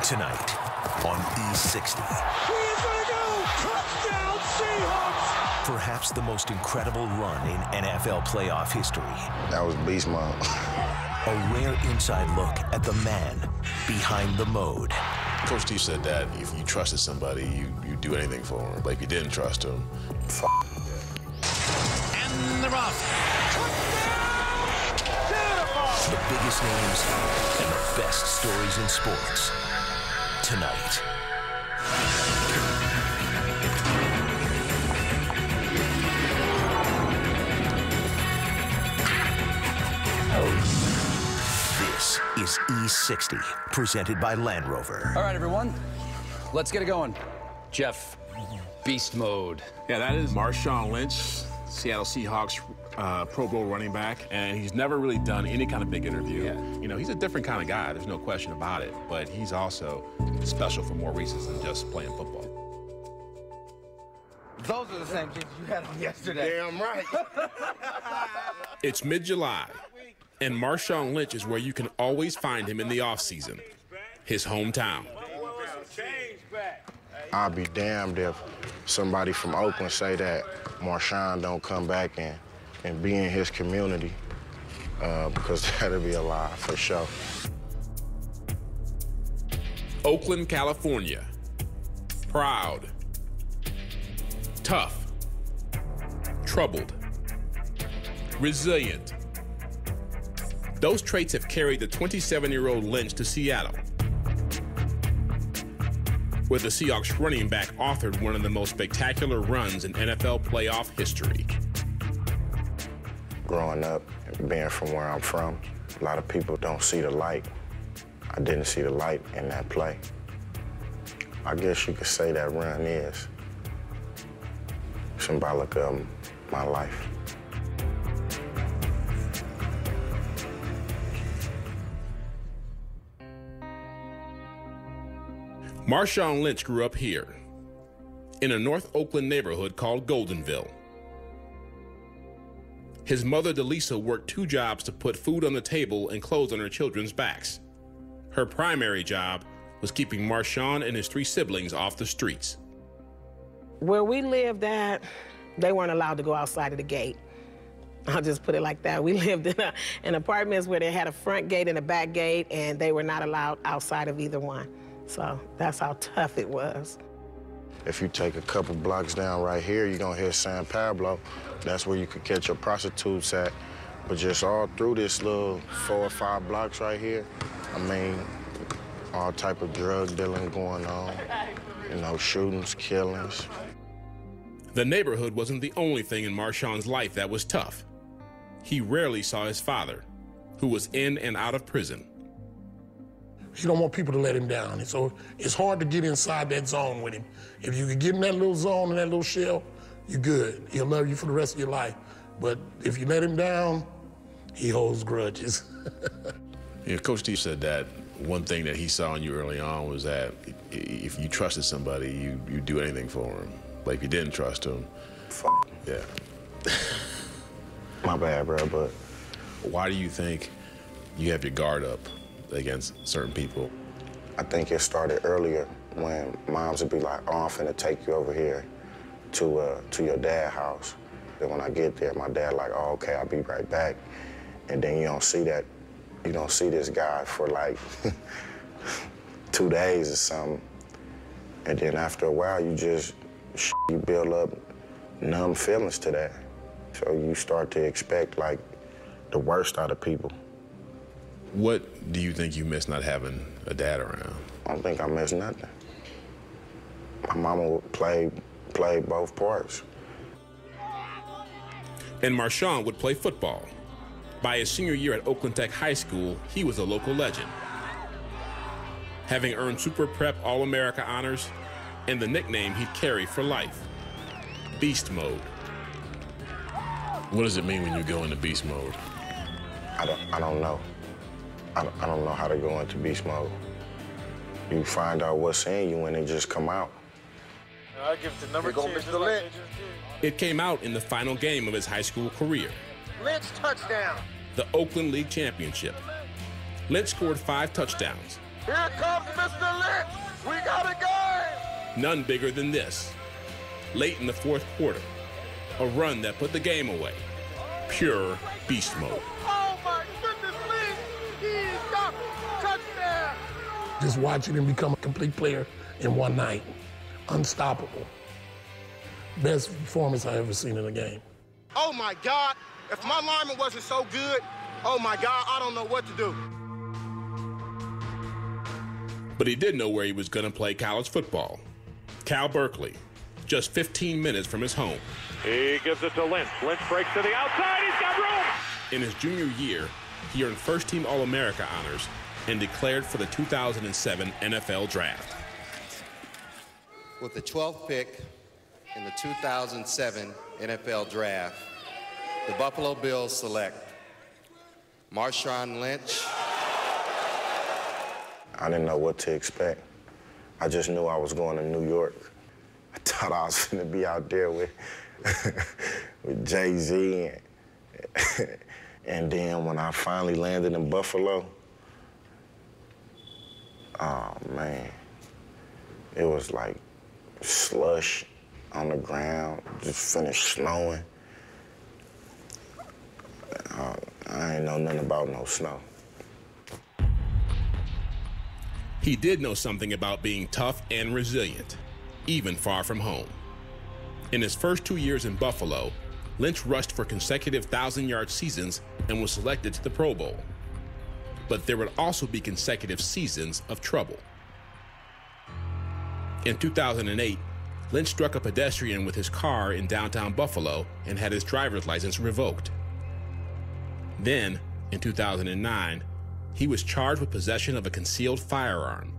Tonight on E60. He is going to go! Touchdown, Seahawks! Perhaps the most incredible run in NFL playoff history. That was beast mode. A rare inside look at the man behind the mode. Coach Steve said that if you trusted somebody, you do anything for them. But if you didn't trust them, And the rough. Touchdown! Beautiful! The biggest names and the best stories in sports. Tonight. This is E60, presented by Land Rover. All right, everyone, let's get it going. Jeff, beast mode. Yeah, that is Marshawn Lynch, Seattle Seahawks Pro Bowl running back, and he's never really done any kind of big interview. Yeah. You know, he's a different kind of guy, there's no question about it, but he's also special for more reasons than just playing football. Those are the same kids you had on yesterday. Damn right. It's mid-July, and Marshawn Lynch is where you can always find him in the offseason, his hometown. I'll be damned if somebody from Oakland say that Marshawn don't come back and be in his community, because that'll be a lie for sure. Oakland, California. Proud. Tough. Troubled. Resilient. Those traits have carried the 27-year-old Lynch to Seattle, where the Seahawks running back authored one of the most spectacular runs in NFL playoff history. Growing up, being from where I'm from, a lot of people don't see the light. I didn't see the light in that play. I guess you could say that run is symbolic of my life. Marshawn Lynch grew up here, in a North Oakland neighborhood called Goldenville. His mother, Delisa, worked 2 jobs to put food on the table and clothes on her children's backs. Her primary job was keeping Marshawn and his 3 siblings off the streets. Where we lived at, they weren't allowed to go outside of the gate. I'll just put it like that. We lived in apartments where they had a front gate and a back gate, and they were not allowed outside of either one. So that's how tough it was. If you take a couple blocks down right here, you're gonna hit San Pablo. That's where you could catch your prostitutes at. But just all through this little 4 or 5 blocks right here, I mean, all type of drug dealing going on, you know, shootings, killings. The neighborhood wasn't the only thing in Marshawn's life that was tough. He rarely saw his father, who was in and out of prison. He don't want people to let him down. And so it's hard to get inside that zone with him. If you can get in that little zone, in that little shell, you're good. He'll love you for the rest of your life. But if you let him down, he holds grudges. Yeah, Coach Steve said that one thing that he saw in you early on was that if you trusted somebody, you do anything for them. But if you didn't trust them, yeah. My bad, bro, but why do you think you have your guard up against certain people? I think it started earlier when moms would be like, oh, I'm finna take you over here to your dad's house. Then when I get there, my dad like, oh, okay, I'll be right back. And then you don't see this guy for like 2 days or something. And then after a while, you build up numb feelings to that. So you start to expect like the worst out of people. What do you think you miss not having a dad around? I don't think I miss nothing. My mama would play both parts. And Marshawn would play football. By his senior year at Oakland Tech High School, he was a local legend, having earned Super Prep All-America honors and the nickname he'd carry for life, Beast Mode. What does it mean when you go into beast mode? I don't know. I don't know how to go into beast mode. You find out what's in you and it just come out. I give it to number 2, Mr. Lynch. It came out in the final game of his high school career, Lynch touchdown. the Oakland League Championship. Lynch scored 5 touchdowns, Here comes Mr. Lynch. We got a game. None bigger than this. Late in the fourth quarter, a run that put the game away. Pure beast mode. Oh my goodness, Lynch. He's got touchdown. Just watching him become a complete player in one night. Unstoppable. Best performance I ever seen in a game. Oh my God. If my lineman wasn't so good, oh my God, I don't know what to do. But he did know where he was going to play college football. Cal Berkeley, just 15 minutes from his home. He gives it to Lynch. Lynch breaks to the outside. He's got room. In his junior year, he earned first-team All-America honors and declared for the 2007 NFL Draft. With the 12th pick in the 2007 NFL Draft, the Buffalo Bills select Marshawn Lynch. I didn't know what to expect. I just knew I was going to New York. I thought I was going to be out there with, with Jay-Z. And then when I finally landed in Buffalo, oh, man, it was like slush on the ground, just finished snowing. I ain't know nothing about no snow. He did know something about being tough and resilient, even far from home. In his first 2 years in Buffalo, Lynch rushed for consecutive 1,000-yard seasons and was selected to the Pro Bowl. But there would also be consecutive seasons of trouble. In 2008, Lynch struck a pedestrian with his car in downtown Buffalo and had his driver's license revoked. Then, in 2009, he was charged with possession of a concealed firearm.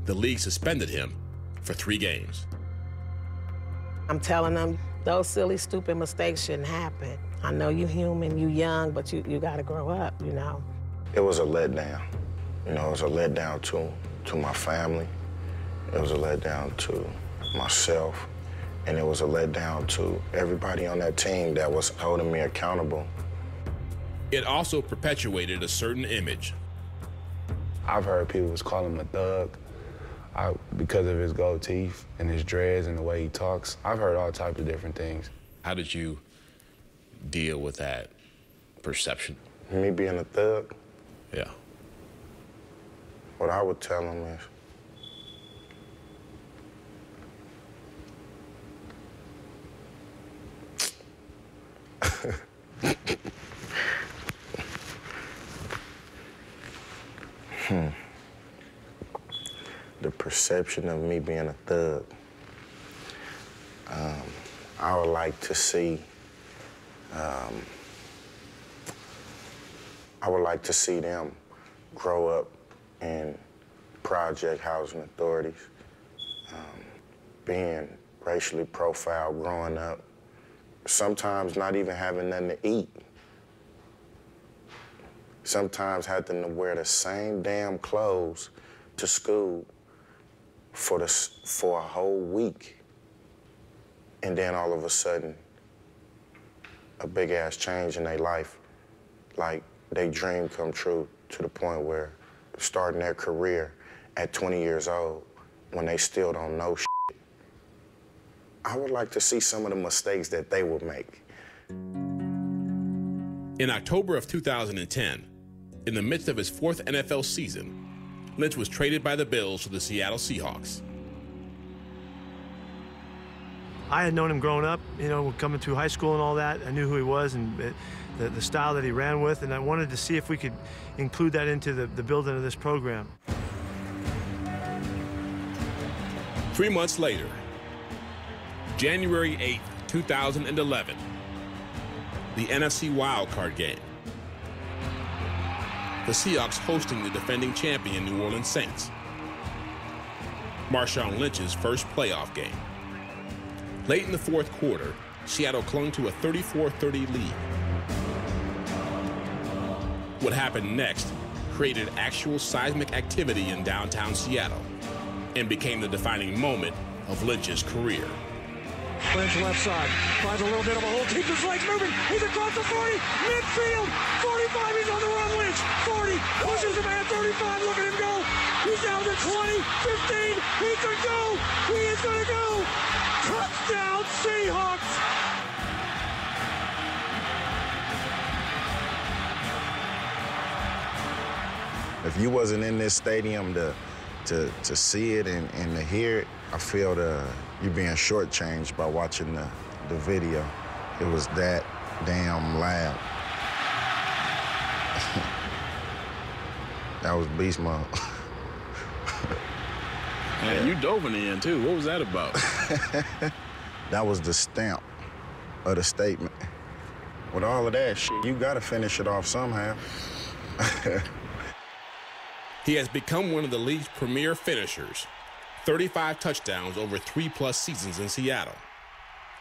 The league suspended him for 3 games. I'm telling them, those silly, stupid mistakes shouldn't happen. I know you're human, you're young, but you got to grow up, you know. It was a letdown. You know, it was a letdown to my family. It was a letdown to myself. And it was a letdown to everybody on that team that was holding me accountable. It also perpetuated a certain image. I've heard people was calling him a thug because of his gold teeth and his dreads and the way he talks. I've heard all types of different things. How did you deal with that perception? Me being a thug? Yeah. What I would tell him is, the perception of me being a thug. I would like to see, them grow up in project housing authorities, being racially profiled growing up, sometimes not even having nothing to eat. Sometimes having to wear the same damn clothes to school for a whole week. And then all of a sudden, a big ass change in their life, like they dream come true to the point where starting their career at 20 years old when they still don't know shit. I would like to see some of the mistakes that they would make. In October of 2010, in the midst of his 4th NFL season, Lynch was traded by the Bills to the Seattle Seahawks. I had known him growing up, you know, coming through high school and all that. I knew who he was and the style that he ran with, and I wanted to see if we could include that into the building of this program. 3 months later, January 8th, 2011, the NFC wildcard game. The Seahawks hosting the defending champion New Orleans Saints. Marshawn Lynch's first playoff game. Late in the fourth quarter, Seattle clung to a 34-30 lead. What happened next created actual seismic activity in downtown Seattle and became the defining moment of Lynch's career. Lynch left side, finds a little bit of a hole, keeps his legs moving, he's across the 40, midfield, 45, he's on the run, Lynch, 40, pushes the man, 35, look at him go, the 20, 15, he could go! He is gonna go! Touchdown, Seahawks! If you wasn't in this stadium to see it and to hear it, I feel you're being shortchanged by watching the video. It was that damn loud. That was beast mode. And you dove in the end, too. What was that about? That was the stamp of the statement. With all of that shit, you got to finish it off somehow. He has become one of the league's premier finishers. 35 touchdowns over 3+ seasons in Seattle.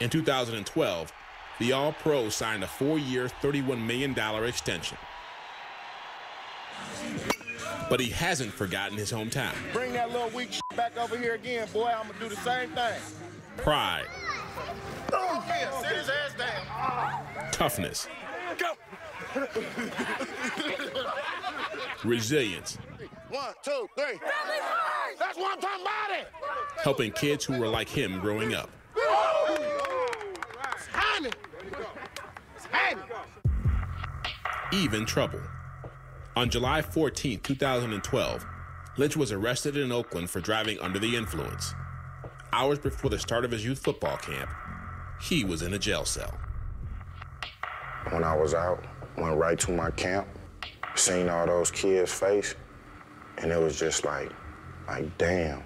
In 2012, the All-Pro signed a 4-year, $31 million extension. But he hasn't forgotten his hometown. Bring that little weak shit back over here again, boy. I'm going to do the same thing. Pride. Oh, yeah, sit his ass down. Toughness. Go. Resilience. 1, 2, 3. That's what I'm talking about it. Helping kids who were like him growing up. It's happening. It's happening. Even trouble. On July 14, 2012, Lynch was arrested in Oakland for driving under the influence. Hours before the start of his youth football camp, he was in a jail cell. When I was out, went right to my camp, seen all those kids' face, and it was just like, damn,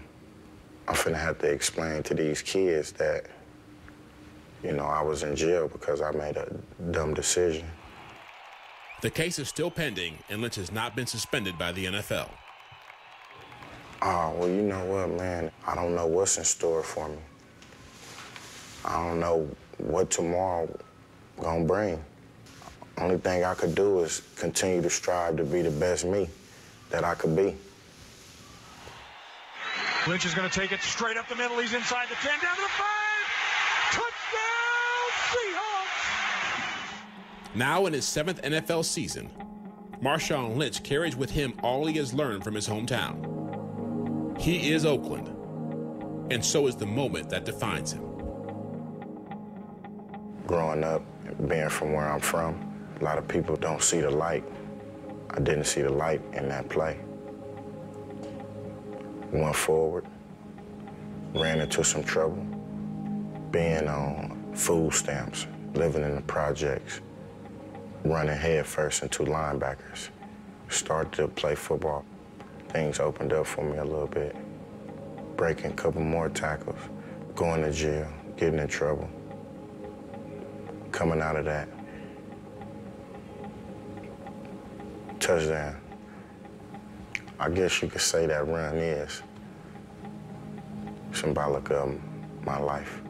I'm finna have to explain to these kids that, you know, I was in jail because I made a dumb decision. The case is still pending, and Lynch has not been suspended by the NFL. Oh, well, you know what, man? I don't know what's in store for me. I don't know what tomorrow gonna bring. Only thing I could do is continue to strive to be the best me that I could be. Lynch is going to take it straight up the middle. He's inside the 10, down to the 5. Touchdown, Seahawks! Now in his 7th NFL season, Marshawn Lynch carries with him all he has learned from his hometown. He is Oakland, and so is the moment that defines him. Growing up, being from where I'm from, a lot of people don't see the light. I didn't see the light in that play. Went forward, ran into some trouble, being on food stamps, living in the projects, running headfirst into linebackers. Started to play football. Things opened up for me a little bit. Breaking a couple more tackles, going to jail, getting in trouble. Coming out of that, touchdown. I guess you could say that run is symbolic of my life.